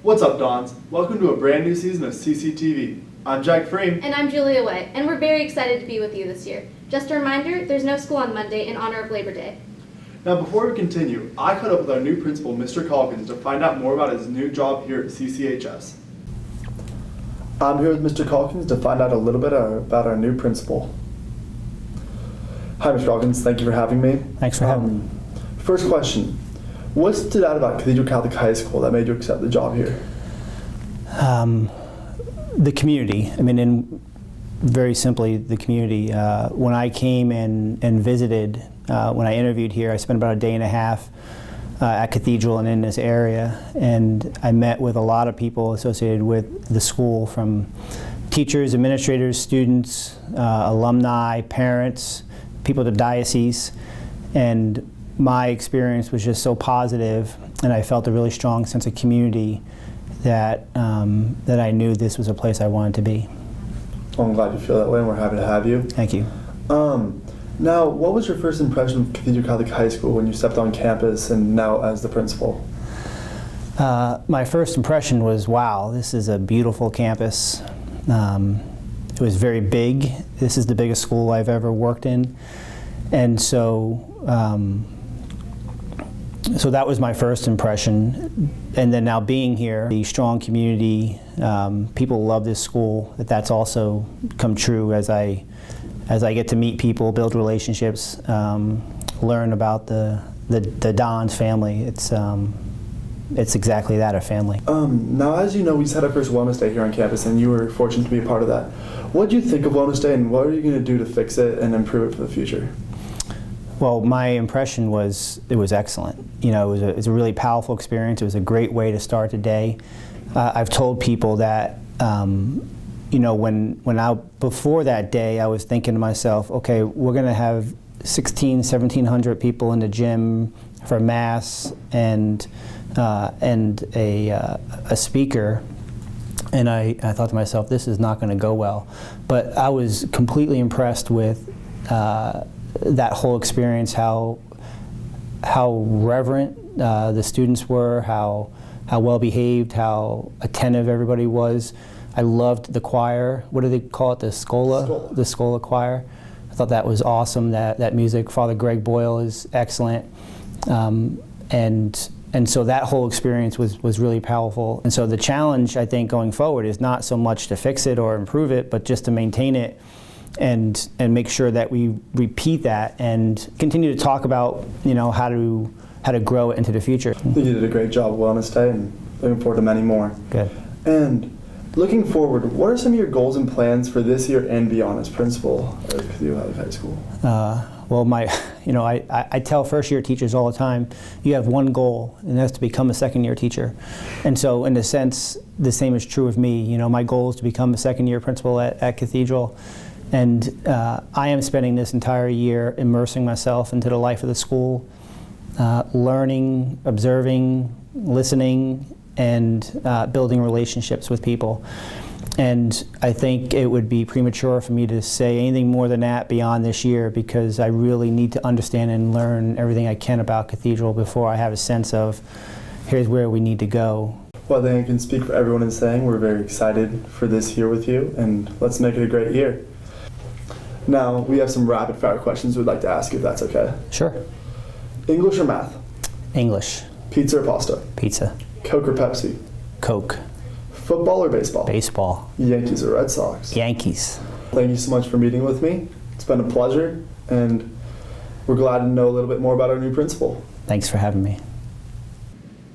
What's up, Dons? Welcome to a brand new season of CCTV. I'm Jack Freem. And I'm Julia White, and we're very excited to be with you this year. Just a reminder, there's no school on Monday in honor of Labor Day. Now, before we continue, I caught up with our new principal, Mr. Calkins, to find out more about his new job here at CCHS. I'm here with Mr. Calkins to find out a little bit about our new principal. Hi, Mr. Calkins. Thank you for having me. Thanks for having me. First question. What stood out about Cathedral Catholic High School that made you accept the job here? The community. I mean, and very simply, the community. When I came and visited, when I interviewed here, I spent about a day and a half at Cathedral and in this area, and I met with a lot of people associated with the school, from teachers, administrators, students, alumni, parents, people at the diocese, and my experience was just so positive, and I felt a really strong sense of community that that I knew this was a place I wanted to be. Well, I'm glad you feel that way, and we're happy to have you. Thank you. Now, what was your first impression of Cathedral Catholic High School when you stepped on campus and now as the principal? My first impression was, wow, this is a beautiful campus. It was very big. This is the biggest school I've ever worked in, and so so that was my first impression. And then now being here, the strong community, people love this school. That's also come true as I get to meet people, build relationships, learn about the Don's family. It's exactly that, a family. Now, as you know, we just had our first Wellness Day here on campus, and you were fortunate to be a part of that. What did you think of Wellness Day, and what are you going to do to fix it and improve it for the future? Well, my impression was it was excellent. You know, it was a really powerful experience. It was a great way to start the day. I've told people that, you know, before that day, I was thinking to myself, okay, we're going to have 1,700 people in the gym for Mass and a speaker. And I thought to myself, this is not going to go well. But I was completely impressed with that whole experience, how reverent the students were, how well behaved, how attentive everybody was. I loved the choir. What do they call it? The Scola? The Scola choir. I thought that was awesome. That music. Father Greg Boyle is excellent, and so that whole experience was really powerful. And so the challenge, I think, going forward is not so much to fix it or improve it, but just to maintain it and make sure that we repeat that and continue to talk about, you know, how to grow it into the future. I think you did a great job at Wellness Day, and looking forward to many more. Good. And looking forward, what are some of your goals and plans for this year and beyond as principal at Cathedral Catholic High School? Well, I tell first-year teachers all the time, you have one goal, and that's to become a second-year teacher. And so, in a sense, the same is true of me. You know, my goal is to become a second-year principal at Cathedral. And I am spending this entire year immersing myself into the life of the school, learning, observing, listening, and building relationships with people. And I think it would be premature for me to say anything more than that beyond this year, because I really need to understand and learn everything I can about Cathedral before I have a sense of here's where we need to go. Well, I think I can speak for everyone in saying we're very excited for this year with you, and let's make it a great year. Now, we have some rapid fire questions we'd like to ask you, if that's okay. Sure. English or math? English. Pizza or pasta? Pizza. Coke or Pepsi? Coke. Football or baseball? Baseball. Yankees or Red Sox? Yankees. Thank you so much for meeting with me. It's been a pleasure, and we're glad to know a little bit more about our new principal. Thanks for having me.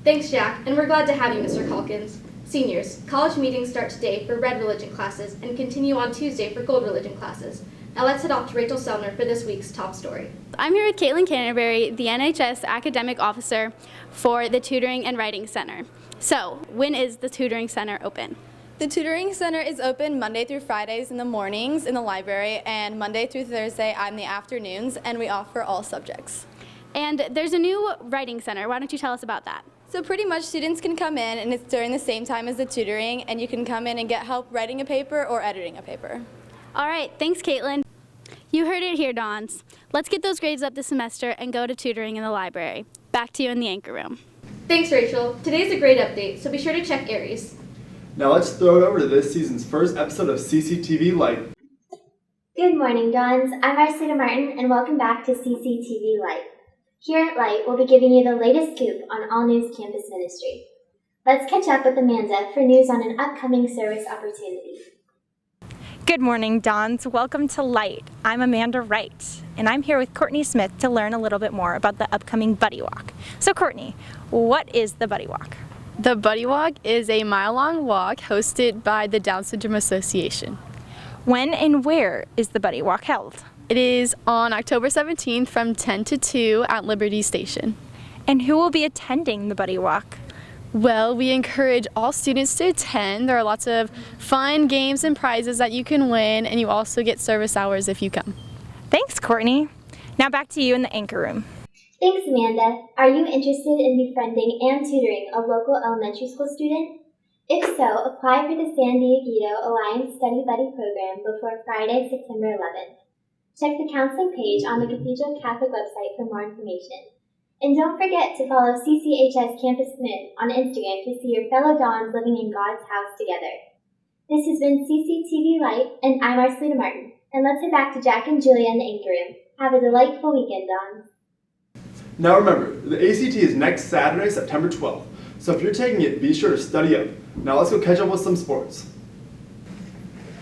Thanks, Jack, and we're glad to have you, Mr. Calkins. Seniors, college meetings start today for red religion classes and continue on Tuesday for gold religion classes. Now let's head off to Rachel Selner for this week's top story. I'm here with Caitlin Canterbury, the NHS Academic Officer for the Tutoring and Writing Center. So, when is the Tutoring Center open? The Tutoring Center is open Monday through Fridays in the mornings in the library, and Monday through Thursday in the afternoons, and we offer all subjects. And there's a new Writing Center. Why don't you tell us about that? So pretty much students can come in, and it's during the same time as the tutoring, and you can come in and get help writing a paper or editing a paper. All right, thanks, Caitlin. You heard it here, Dons. Let's get those grades up this semester and go to tutoring in the library. Back to you in the anchor room. Thanks, Rachel. Today's a great update, so be sure to check Aries. Now let's throw it over to this season's first episode of CCTV Light. Good morning, Dons. I'm Marcita Martin, and welcome back to CCTV Light. Here at Light, we'll be giving you the latest scoop on All News Campus Ministry. Let's catch up with Amanda for news on an upcoming service opportunity. Good morning, Dons. Welcome to Light. I'm Amanda Wright, and I'm here with Courtney Smith to learn a little bit more about the upcoming Buddy Walk. So, Courtney, what is the Buddy Walk? The Buddy Walk is a mile-long walk hosted by the Down Syndrome Association. When and where is the Buddy Walk held? It is on October 17th from 10 to 2 at Liberty Station. And who will be attending the Buddy Walk? Well, we encourage all students to attend. There are lots of fun games and prizes that you can win, and you also get service hours if you come. Thanks, Courtney. Now back to you in the anchor room. Thanks, Amanda. Are you interested in befriending and tutoring a local elementary school student? If so, apply for the San Diego Alliance Study Buddy program before Friday, September 11th. Check the counseling page on the Cathedral Catholic website for more information. And don't forget to follow CCHS Campus Smith on Instagram to see your fellow Dons living in God's house together. This has been CCTV Light, and I'm Marcelita Martin. And let's head back to Jack and Julia in the anchor room. Have a delightful weekend, Dons. Now remember, the ACT is next Saturday, September 12th. So if you're taking it, be sure to study up. Now let's go catch up with some sports.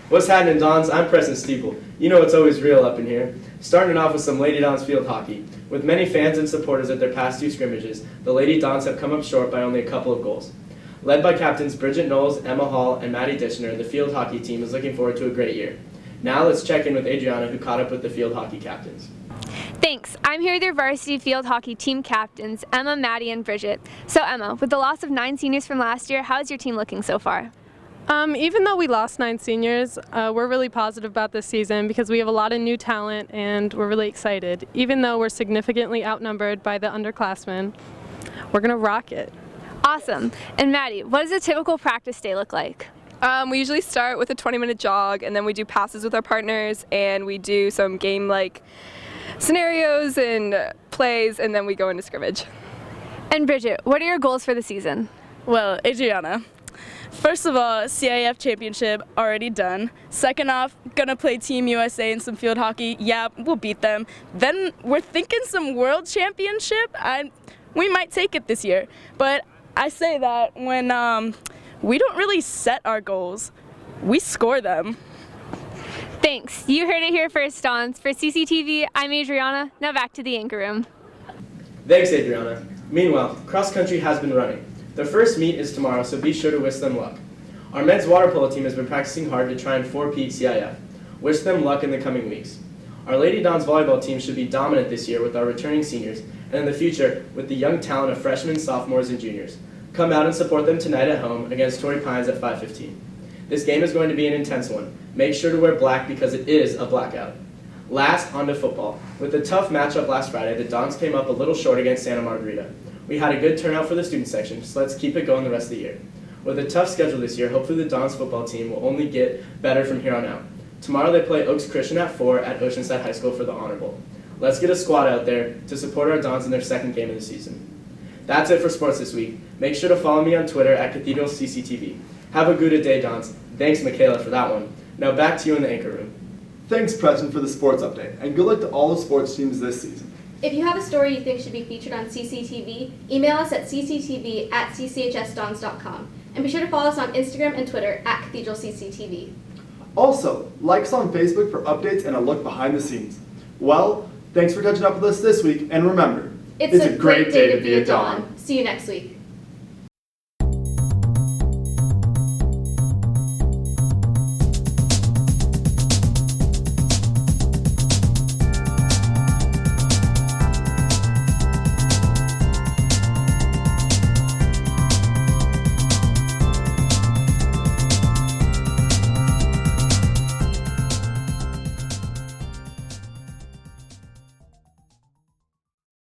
What's happening, Dons? I'm Preston Steeple. You know it's always real up in here. Starting off with some Lady Dons field hockey. With many fans and supporters at their past two scrimmages, the Lady Dons have come up short by only a couple of goals. Led by captains Bridget Knowles, Emma Hall, and Maddie Ditchner, the field hockey team is looking forward to a great year. Now let's check in with Adriana, who caught up with the field hockey captains. Thanks. I'm here with your varsity field hockey team captains, Emma, Maddie, and Bridget. So Emma, with the loss of 9 seniors from last year, how's your team looking so far? Even though we lost 9 seniors, we're really positive about this season because we have a lot of new talent and we're really excited. Even though we're significantly outnumbered by the underclassmen, we're going to rock it. Awesome. And Maddie, what does a typical practice day look like? We usually start with a 20-minute jog, and then we do passes with our partners, and we do some game-like scenarios and plays, and then we go into scrimmage. And Bridget, what are your goals for the season? Well, Adriana, first of all, CIF championship already done. Second off, gonna play Team USA in some field hockey. Yeah, we'll beat them. Then we're thinking some world championship. We might take it this year, but I say that when we don't really set our goals, we score them. Thanks. You heard it here first, Dons. For CCTV, I'm Adriana. Now back to the anchor room. Thanks, Adriana. Meanwhile, cross country has been running. Their first meet is tomorrow, so be sure to wish them luck. Our men's water polo team has been practicing hard to try and four-peat CIF. Wish them luck in the coming weeks. Our Lady Dons volleyball team should be dominant this year with our returning seniors, and in the future with the young talent of freshmen, sophomores, and juniors. Come out and support them tonight at home against Torrey Pines at 5:15. This game is going to be an intense one. Make sure to wear black because it is a blackout. Last, on to football. With the tough matchup last Friday, the Dons came up a little short against Santa Margarita. We had a good turnout for the student section, so let's keep it going the rest of the year. With a tough schedule this year, hopefully the Dons football team will only get better from here on out. Tomorrow they play Oaks Christian at 4 at Oceanside High School for the Honor Bowl. Let's get a squad out there to support our Dons in their second game of the season. That's it for sports this week. Make sure to follow me on Twitter at Cathedral CCTV. Have a good day, Dons. Thanks, Michaela, for that one. Now back to you in the anchor room. Thanks, Preston, for the sports update, and good luck to all the sports teams this season. If you have a story you think should be featured on CCTV, email us at cctv@cchsdons.com. And be sure to follow us on Instagram and Twitter at Cathedral CCTV. Also, like us on Facebook for updates and a look behind the scenes. Well, thanks for catching up with us this week, and remember, It's a great day to be a Don. See you next week.